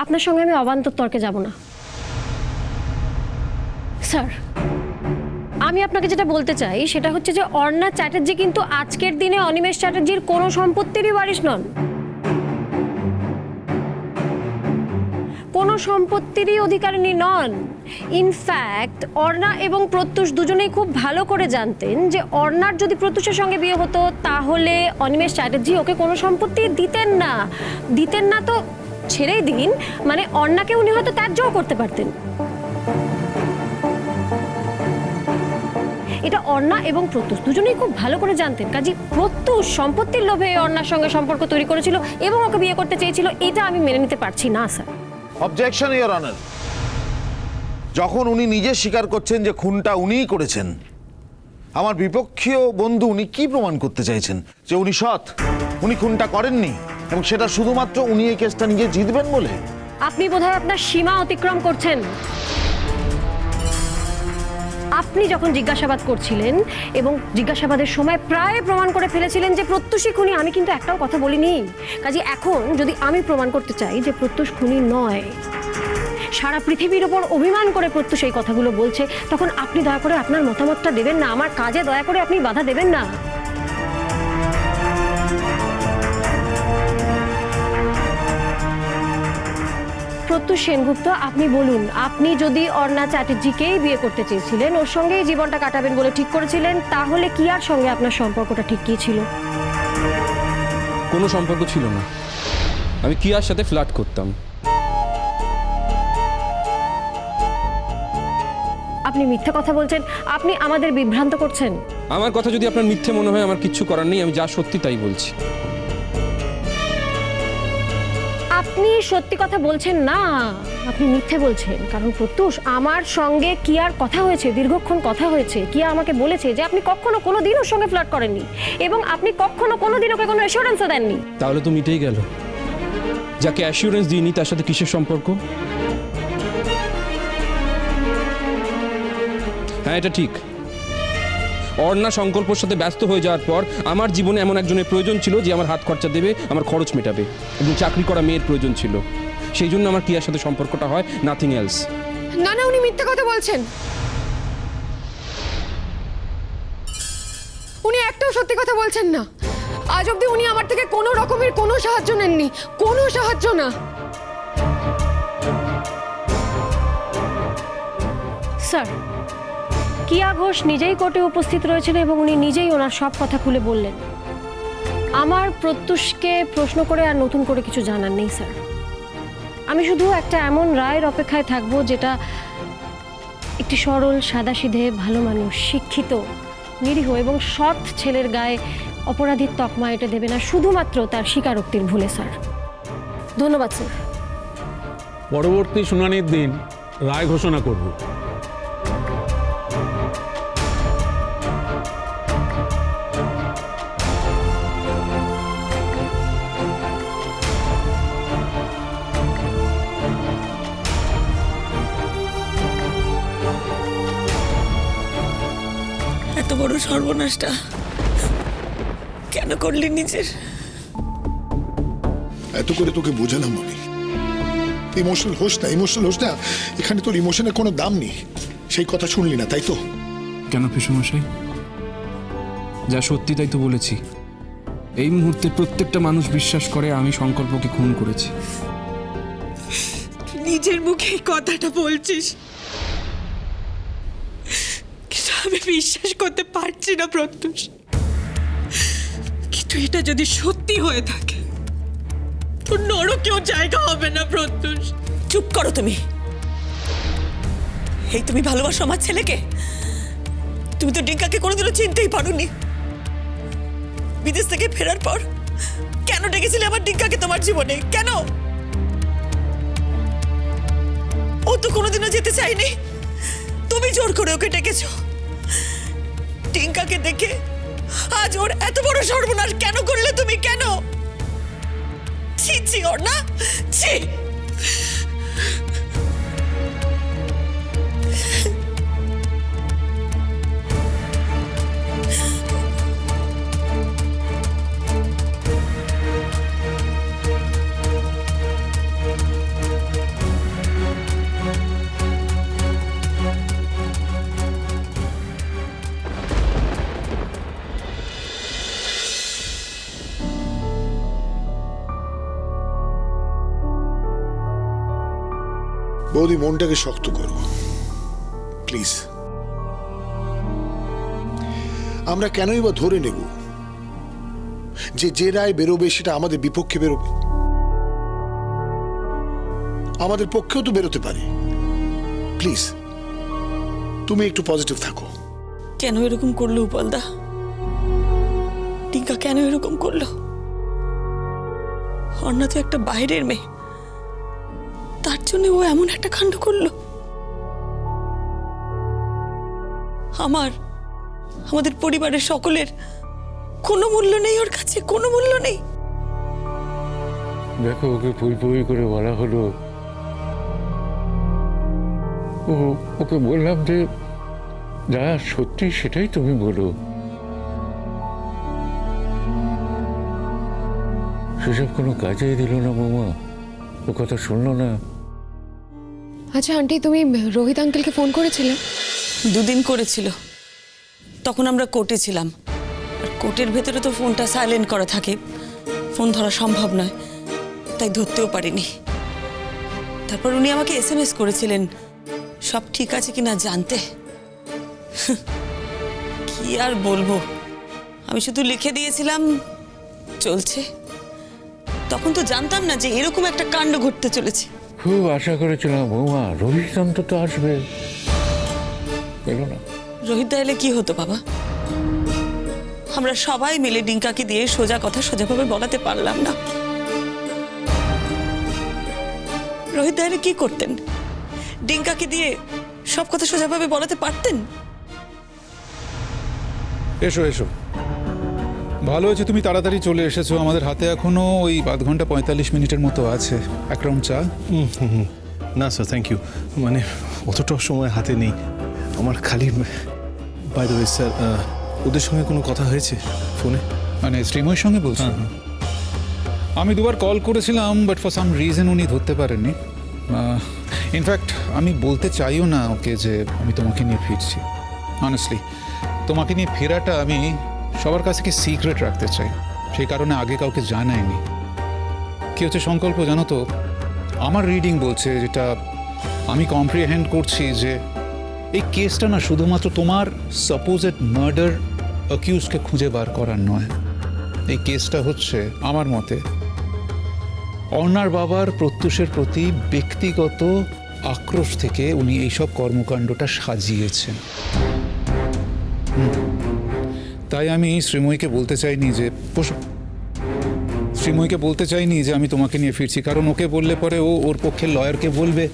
আপনার সঙ্গে আমি অবান্তর তর্কে যাব না স্যার। আমি আপনাকে যেটা বলতে চাই সেটা হচ্ছে যে অর্ণা চ্যাটার্জি কিন্তু আজকের দিনে অনিমেষ চ্যাটার্জির কোনো সম্পত্তিরই ওয়ারিশ নন, কোনো সম্পত্তিরই অধিকারিণী নন। ইনফ্যাক্ট অর্ণা এবং প্রত্যুষ দুজনেই খুব ভালো করে জানতেন যে অর্ণার যদি প্রত্যুষের সঙ্গে বিয়ে হতো তাহলে অনিমেষ চ্যাটার্জি ওকে কোনো সম্পত্তি দিতেন না তো ছেড়েই দিন, মানে অর্ণাকে উনি হয়তো ত্যায্যও করতে পারতেন। এটা অর্ণা এবং প্রত্যুষ দুজনেই খুব ভালো করে জানতেন। কাজী প্রত্যুষ সম্পত্তির লোভে অর্ণার সঙ্গে সম্পর্ক তৈরি করেছিল এবং ওকে বিয়ে করতে চেয়েছিল, এটা আমি মেনে নিতে পারছি না স্যার। Objection your honour. যখন উনি নিজে স্বীকার করছেন যে খুনটা উনিই করেছেন, আমার বিপক্ষীয় বন্ধু উনি কি প্রমাণ করতে চাইছেন? যে উনি সৎ, উনি খুনটা করেননি এবং সেটা শুধুমাত্র উনি এই কেসটা নিজে জিতবেন বলে? আপনি বোধহয় আপনার সীমা অতিক্রম করছেন। আপনি যখন জিজ্ঞাসাবাদ করছিলেন এবং জিজ্ঞাসাবাদের সময় প্রায় প্রমাণ করে ফেলেছিলেন যে প্রত্যুষই খুনি, আমি কিন্তু একটাও কথা বলিনি। কাজে এখন যদি আমি প্রমাণ করতে চাই যে প্রত্যুষ খুনি নয়, সারা পৃথিবীর ওপর অভিমান করে প্রত্যুষ এই কথাগুলো বলছে, তখন আপনি দয়া করে আপনার মতামতটা দেবেন না? আমার কাজে দয়া করে আপনি বাধা দেবেন না? প্রত্যুষ সেনগুপ্ত, আপনি বলুন, আপনি যদি অর্ণা চ্যাটার্জিকেই বিয়ে করতে চেয়েছিলেন, ওর সঙ্গেই জীবনটা কাটাবেন বলে ঠিক করেছিলেন, তাহলে কিয়ার সঙ্গে আপনার সম্পর্কটা ঠিক কি ছিল? কোনো সম্পর্ক ছিল না, আমি কিয়ার সাথে ফ্লার্ট করতাম। আপনি মিথ্যা কথা বলছেন, আপনি আমাদের বিভ্রান্ত করছেন। আমার কথা যদি আপনার মিথ্যে মনে হয়, আমার কিচ্ছু করার নেই, আমি যা সত্যি তাই বলছি। আপনি সত্যি কথা বলছেন না, আপনি মিথ্যে বলছেন। কারণ প্রত্যুষ, আমার সঙ্গে কিয়ার কথা হয়েছে, দীর্ঘক্ষণ কথা হয়েছে। কিয়া আমাকে বলেছে যে আপনি কখনো কোনো দিন ওর সঙ্গে ফ্লার্ট করেননি এবং আপনি কখনো কোনো দিন ওকে কোনো অ্যাসিওরেন্সও দেননি। তাহলে তো মিটেই গেল। যাকে অ্যাসিওরেন্স দিইনি তার সাথে কিসের সম্পর্ক? হ্যাঁ, এটা ঠিক। অর্ণা সংকল্পর সাথে ব্যস্ত হয়ে যাওয়ার পর আমার জীবনে এমন একজনের প্রয়োজন ছিল যে আমার হাত খরচা দেবে, আমার খরচ মেটাবে, এবং চাকরি করা মেয়ের প্রয়োজন ছিল। সেই জন্য আমার কিয়ার সাথে সম্পর্কটা হয়, নাথিং এলস। না না, উনি মিথ্যা কথা বলছেন। উনি একটাও সত্যি কথা বলছেন না। আজ অবধি উনি আমার থেকে কোনো রকমের কোনো সাহায্য নেননি, কোনো সাহায্য না। স্যার, কিয়া ঘোষ নিজেই কোর্টে উপস্থিত রয়েছেন এবং উনি নিজেই ওনার সব কথা খুলে বললেন। আমার প্রত্যুষকে প্রশ্ন করে আর নতুন করে কিছু জানার নেই স্যার। আমি শুধু একটা এমন রায়ের অপেক্ষায় থাকবো যেটা একটি সরল, সাদাসিধে, ভালো মানুষ, শিক্ষিত, নিরীহ এবং সৎ ছেলের গায়ে অপরাধীর তকমা এঁটে দেবে না, শুধুমাত্র তার স্বীকারোক্তির ভুলে স্যার। ধন্যবাদ স্যার। পরবর্তী শুনানির দিন রায় ঘোষণা করব। এত বড় সর্বনাশটা কেন করলি নিজের? এত করে তোকে বোঝালাম আমি, ইমোশনাল হোস না। এখানে তোর ইমোশনের কোনো দাম নেই, সেই কথা শুনলি না, তাই তো? কেন পেশমশাই? যা সত্যি তাই তো বলেছি। এই মুহূর্তে প্রত্যেকটা মানুষ বিশ্বাস করে আমি সংকল্পকে খুন করেছি। নিজের মুখে এই কথাটা বলছিস, কিন্তু আমি বিশ্বাস করতে পারছি না প্রত্যুষ। কিন্তু এটা যদি সত্যি হয়ে থাকে, তোর নরকেও জায়গা হবে না প্রত্যুষ। চুপ করো তুমি। এই তুমি ভালোবাসো আমার ছেলেকে? তুমি তো ডিঙ্কাকে কোনোদিনও চিনতেই পারোনি। বিদেশ থেকে ফেরার পর কেন ডেকেছিলে আমার ডিঙ্কাকে তোমার জীবনে? কেন? ও তো কোনোদিনও যেতে চাইনি, তুমি জোর করে ওকে ডেকেছো। ডিঙ্কাকে দেখে আজ ওর এত বড় সর্বনাশ কেন করলে তুমি? কেন? ছি ছি অর্ণা, ছি। বৌদি মনটাকে শক্ত করো প্লিজ। আমরা কেনই বা ধরে নেব যে রায় বেরোবে সেটা আমাদের বিপক্ষে বেরোবে? আমাদের পক্ষেও তো বেরোতে পারে। প্লিজ তুমি একটু পজিটিভ থাকো। কেন এরকম করলো উপলদা? টিঙ্কা কেন এরকম করলো? অর্ণা তো একটা বাইরের মেয়ে, তার জন্য ও এমন একটা কাণ্ড করলো। আমাদের পরিবারের সকলের কোনো মূল্য নেই ওর কাছে, কোনো মূল্য নেই। দেখো, ওকে পুই করে বলা হলো, ওকে বললাম যে যা সত্যি সেটাই তুমি বলো, সেসব কোনো কাজেই দিল না বৌমা, ও কথা শুনলো না। আচ্ছা আন্টি, তুমি রোহিত আঙ্কেলকে ফোন করেছিলে? 2 দিন করেছিল, তখন আমরা কোর্টে ছিলাম। আর কোর্টের ভেতরে তো ফোনটা সাইলেন্ট করা থাকে, ফোন ধরা সম্ভব নয়, তাই ধরতেও পারিনি। তারপর উনি আমাকে SMS করেছিলেন সব ঠিক আছে কিনা জানতে। কি আর বলবো, আমি শুধু লিখে দিয়েছিলাম চলছে। তখন তো জানতাম না যে এরকম একটা কাণ্ড ঘটতে চলেছে। খুব আশা করেছিলাম বৌমা রোহিত অন্তত আসবে, এলো না। রোহিত দা এলে কি হতো বাবা? আমরা সবাই মিলে ডিঙ্কাকে দিয়ে সোজা কথা সোজাভাবে বলাতে পারলাম না। রোহিত দা এলে কি করতেন? ডিঙ্কাকে দিয়ে সব কথা সোজাভাবে বলাতে পারতেন? এসো এসো, ভালো হয়েছে তুমি তাড়াতাড়ি চলে এসেছো। আমাদের হাতে এখনো ওই 1 ঘন্টা 45 মিনিটের মতো আছে। এক রাউন্ড চা? না স্যার, থ্যাংক ইউ, মানে অতটাও সময় হাতে নেই আমার। খালি বাই দ্য ওয়ে স্যার, ওদের সঙ্গে কোনো কথা হয়েছে ফোনে? মানে শ্রীময়ের সঙ্গে বলছো? আমি 2বার কল করেছিলাম, বাট ফর সাম রিজন উনি ধরতে পারেননি। ইনফ্যাক্ট আমি বলতে চাইও না ওকে যে আমি তোমাকে নিয়ে ফিরছি। অনেস্টলি তোমাকে নিয়ে ফেরাটা আমি সবার কাছ থেকে সিক্রেট রাখতে চাই, সেই কারণে আগে কাউকে জানাইনি। কি হচ্ছে সংকল্প জানো তো, আমার রিডিং বলছে, যেটা আমি কম্প্রিহেন্ড করছি, যে এই কেসটা না শুধুমাত্র তোমার সাপোজড মার্ডার অ্যাকিউজকে খুঁজে বার করার নয়। এই কেসটা হচ্ছে আমার মতে অর্ণার বাবার প্রত্যুষের প্রতি ব্যক্তিগত আক্রোশ থেকে উনি এইসব কর্মকাণ্ডটা সাজিয়েছেন। তাই আমি শ্রীময়ীকে বলতে চাইনি যে আমি তোমাকে নিয়ে ফিরছি, কারণ ওকে বললে পরে ও ওর পক্ষে লয়ারকে বলবে,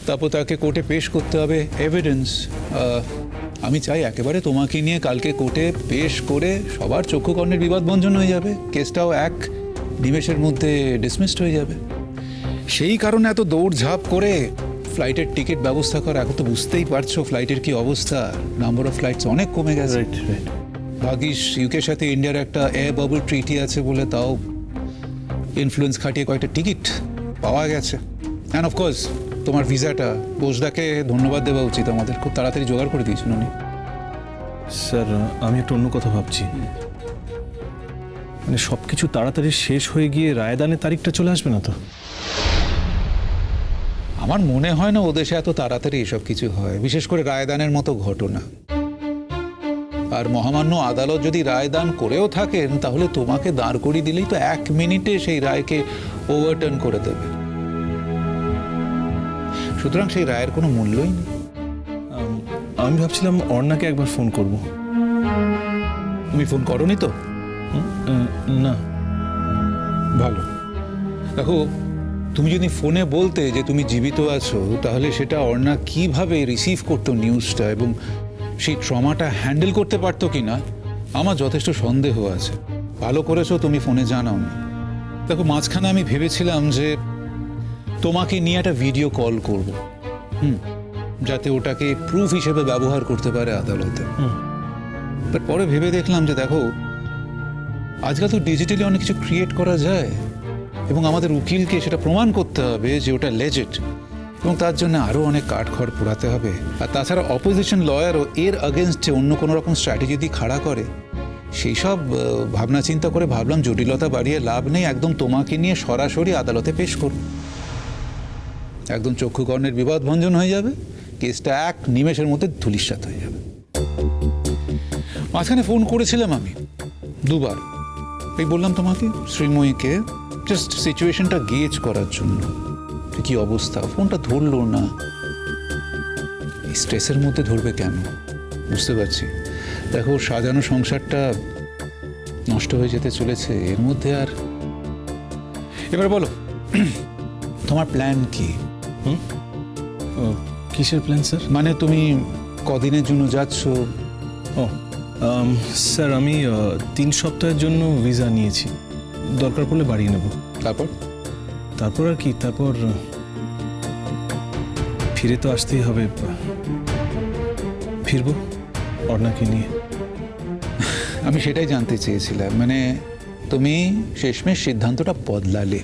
তারপর তাকে কোর্টে পেশ করতে হবে এভিডেন্স। আমি চাই একেবারে তোমাকে নিয়ে কালকে কোর্টে পেশ করে সবার চক্ষুকর্ণের বিবাদ ভঞ্জন হয়ে যাবে, কেসটাও এক নিমেষের মধ্যে ডিসমিসড হয়ে যাবে। সেই কারণে এত দৌড়ঝাঁপ করে ফ্লাইটের টিকিট ব্যবস্থা করা। এখন তো বুঝতেই পারছো ফ্লাইটের কি অবস্থা, নাম্বার অফ ফ্লাইটস অনেক কমে গেছে। ভাগিস ইউকের সাথে ইন্ডিয়ার একটা এয়ার বাবল ট্রিটি আছে বলে তাও ইনফ্লুয়েন্স খাটিয়ে কয়েকটা টিকিট পাওয়া গেছে। অ্যান্ড অফকোর্স তোমার ভিসাটা, বোসদাকে ধন্যবাদ দেওয়া উচিত, আমাদের খুব তাড়াতাড়ি জোগাড় করে দিয়েছেন উনি। স্যার আমি একটু অন্য কথা ভাবছি, মানে সব কিছু তাড়াতাড়ি শেষ হয়ে গিয়ে রায়দানের তারিখটা চলে আসবে না তো? আমার মনে হয় না ও দেশে এত তাড়াতাড়ি এসব কিছু হয়, বিশেষ করে রায়দানের মতো ঘটনা। আর মহামান্য আদালত যদি রায়দান করেও থাকেন, তাহলে তোমাকে দাঁড় করিয়ে দিলেই তো 1 মিনিটে সেই রায়কে ওভারটার্ন করে দেবে। সুতরাং সেই রায়ের কোনো মূল্যই নেই। আমি ভাবছিলাম অর্ণাকে একবার ফোন করব। তুমি ফোন করোনি তো? না। ভালো। দেখো, তুমি যদি ফোনে বলতে যে তুমি জীবিত আছো, তাহলে সেটা অর্ণা কিভাবে রিসিভ করতো নিউজটা এবং সেই ট্রমাটা হ্যান্ডেল করতে পারতো কিনা আমার যথেষ্ট সন্দেহ আছে। ভালো করেছো তুমি ফোনে জানাওনি। দেখো, মাঝখানে আমি ভেবেছিলাম যে তোমাকে নিয়ে একটা ভিডিও কল করব, যাতে ওটাকে প্রুফ হিসেবে ব্যবহার করতে পারে আদালতে। বাট পরে ভেবে দেখলাম যে দেখো, আজকাল তো ডিজিটালি অনেক কিছু ক্রিয়েট করা যায় এবং আমাদের উকিলকে সেটা প্রমাণ করতে হবে যে ওটা লেজিট, এবং তার জন্য আরও অনেক কাঠখড় পোড়াতে হবে। আর তাছাড়া অপোজিশন লয়ারও এর আগেনস্টে অন্য কোনো রকম স্ট্র্যাটেজি যদি খাড়া করে, সেই সব ভাবনা চিন্তা করে ভাবলাম জটিলতা বাড়িয়ে লাভ নেই, একদম তোমাকে নিয়ে সরাসরি আদালতে পেশ করব। একদম চক্ষুকর্ণের বিবাদ ভঞ্জন হয়ে যাবে, কেসটা এক নিমেষের মধ্যে ধূলিসাৎ হয়ে যাবে। মাঝখানে ফোন করেছিলাম আমি 2 বার, এই বললাম তোমাকে শ্রীময়ীকে, জাস্ট সিচুয়েশনটা গেজ করার জন্য কি অবস্থা। ফোনটা ধরলো না, এই স্ট্রেসের মধ্যে ধরবে কেন বুঝতে পারছি। দেখো সাজানো সংসারটা নষ্ট হয়ে যেতে চলেছে এর মধ্যে। আর এবার বলো তোমার প্ল্যান কি? কিসের প্ল্যান স্যার? মানে তুমি কদিনের জন্য যাচ্ছ? স্যার আমি 3 সপ্তাহের জন্য ভিসা নিয়েছি, দরকার পড়লে বাড়িয়ে নেব। তারপর আর কি, তারপর ফিরে তো আসতেই হবে। ফিরবো অর্ণাকে নিয়ে। আমি সেটাই জানতে চেয়েছিলাম, মানে তুমি শেষমেশ সিদ্ধান্তটা বদলালে।